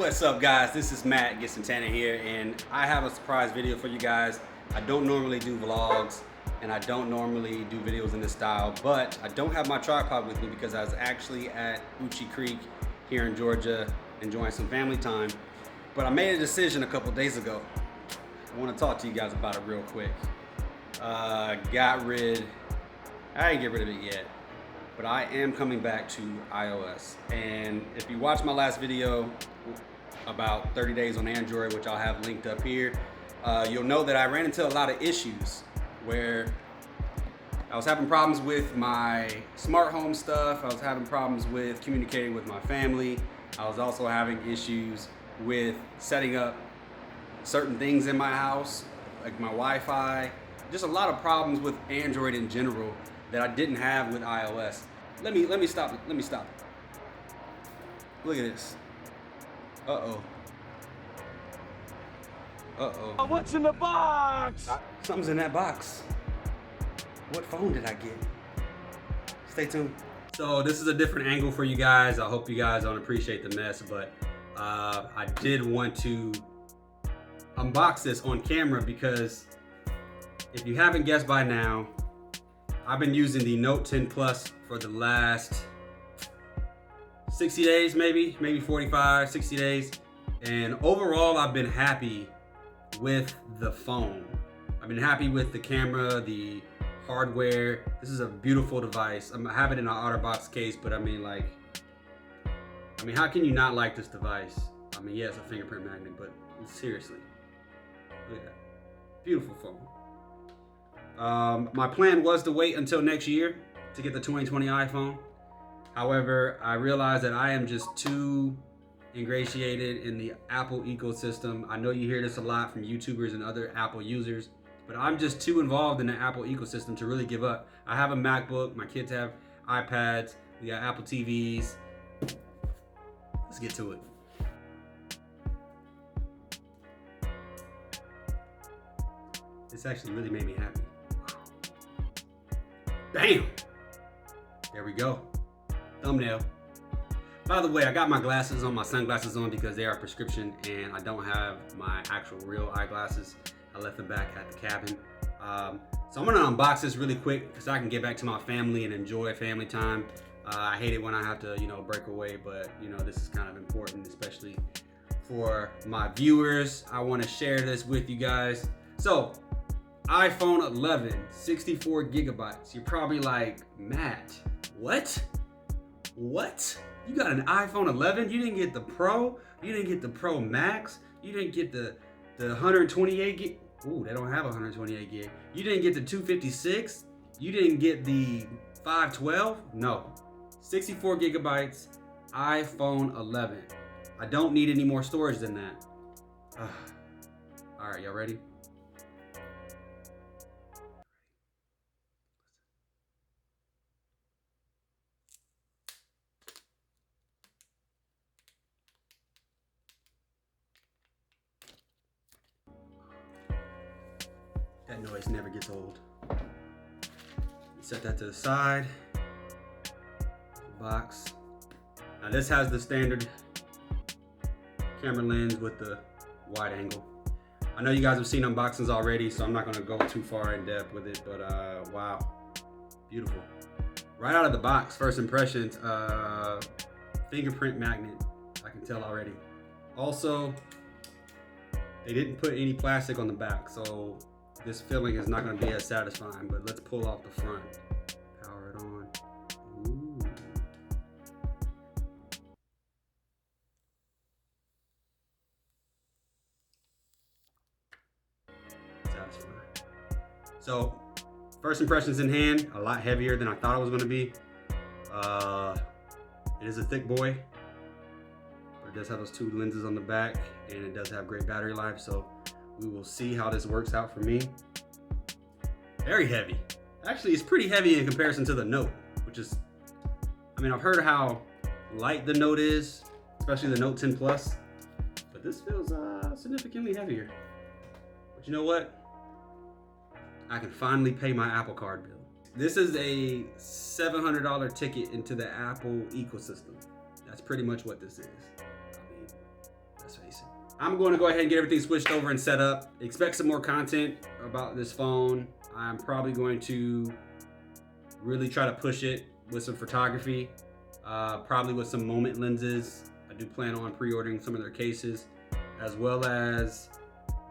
What's up, guys? This is Matt Santana here, and I have a surprise video for you guys. I don't normally do vlogs, and I don't normally do videos in this style, but I don't have my tripod with me because I was actually at Uchi Creek here in Georgia enjoying some family time. But I made a decision a couple days ago. I want to talk to you guys about it real quick. I ain't get rid of it yet, but I am coming back to iOS. And if you watched my last video about 30 days on Android, which I'll have linked up here, you'll know that I ran into a lot of issues where I was having problems with my smart home stuff. I was having problems with communicating with my family. I was also having issues with setting up certain things in my house, like my Wi-Fi. Just a lot of problems with Android in general that I didn't have with iOS. Let me stop it. Look at this. Uh-oh. What's in the box? Something's in that box. What phone did I get? Stay tuned. So this is a different angle for you guys. I hope you guys don't appreciate the mess, but I did want to unbox this on camera because if you haven't guessed by now, I've been using the Note 10 Plus for the last 60 days, maybe 45, 60 days. And overall, I've been happy with the phone. I've been happy with the camera, the hardware. This is a beautiful device. I have it in an OtterBox case, but I mean, how can you not like this device? I mean, yeah, it's a fingerprint magnet, but seriously, look at that. Beautiful phone. My plan was to wait until next year to get the 2020 iPhone. However, I realized that I am just too ingratiated in the Apple ecosystem. I know you hear this a lot from YouTubers and other Apple users, but I'm just too involved in the Apple ecosystem to really give up. I have a MacBook, my kids have iPads, we got Apple TVs. Let's get to it. This actually really made me happy. Bam! There we go. Thumbnail. By the way, I got my glasses on, my sunglasses on because they are prescription and I don't have my actual real eyeglasses. I left them back at the cabin. So I'm gonna unbox this really quick because I can get back to my family and enjoy family time. I hate it when I have to, break away, but this is kind of important, especially for my viewers. I wanna share this with you guys. So, iPhone 11, 64 gigabytes. You're probably like, Matt, what? You got an iPhone 11? You didn't get the Pro? You didn't get the Pro Max? You didn't get the 128 gig? Ooh, they don't have 128 gig. You didn't get the 256? You didn't get the 512? No. 64 gigabytes, iPhone 11. I don't need any more storage than that. All right, y'all ready? That noise never gets old. Set that to the side. Box. Now this has the standard camera lens with the wide angle. I know you guys have seen unboxings already, so I'm not gonna go too far in depth with it, but wow, beautiful. Right out of the box, first impressions, fingerprint magnet, I can tell already. Also, they didn't put any plastic on the back, so this feeling is not going to be as satisfying, but let's pull off the front. Power it on. Ooh. Satisfying. So, first impressions in hand, a lot heavier than I thought it was going to be. It is a thick boy, but it does have those two lenses on the back, and it does have great battery life, so we will see how this works out for me. Very heavy. Actually, it's pretty heavy in comparison to the Note, which is, I've heard how light the Note is, especially the Note 10 Plus, but this feels significantly heavier. But you know what? I can finally pay my Apple Card bill. This is a $700 ticket into the Apple ecosystem. That's pretty much what this is. I'm going to go ahead and get everything switched over and set up. Expect some more content about this phone. I'm probably going to really try to push it with some photography, probably with some moment lenses. I do plan on pre-ordering some of their cases, as well as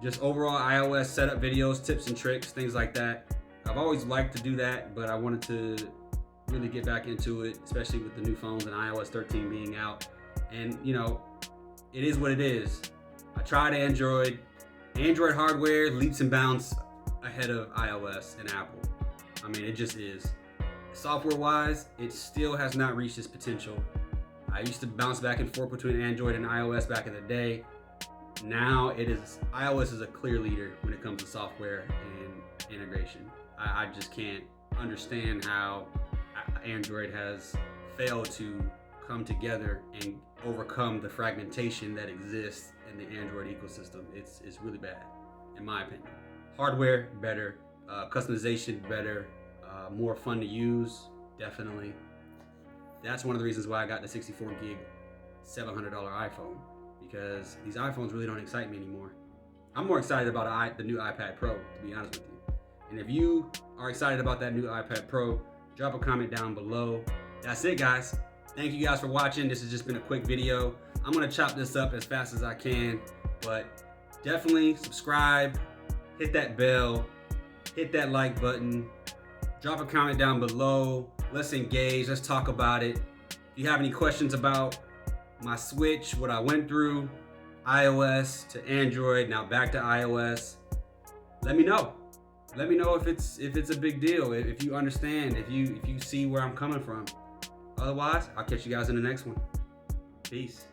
just overall iOS setup videos, tips and tricks, things like that. I've always liked to do that, but I wanted to really get back into it, especially with the new phones and iOS 13 being out. And you know, it is what it is. I tried Android. Android hardware leaps and bounds ahead of iOS and Apple. I mean, it just is. Software-wise, it still has not reached its potential. I used to bounce back and forth between Android and iOS back in the day. Now iOS is a clear leader when it comes to software and integration. I just can't understand how Android has failed to come together and overcome the fragmentation that exists in the Android ecosystem. It's really bad, in my opinion. Hardware, better. Customization, better. More fun to use, definitely. That's one of the reasons why I got the 64 gig $700 iPhone, because these iPhones really don't excite me anymore. I'm more excited about the new iPad Pro, to be honest with you. And if you are excited about that new iPad Pro, drop a comment down below. That's it, guys. Thank you guys for watching. This has just been a quick video. I'm gonna chop this up as fast as I can, but definitely subscribe, hit that bell, hit that like button, drop a comment down below. Let's engage, let's talk about it. If you have any questions about my switch, what I went through, iOS to Android, now back to iOS, let me know. Let me know if it's a big deal, if you understand, if you see where I'm coming from. Otherwise, I'll catch you guys in the next one. Peace.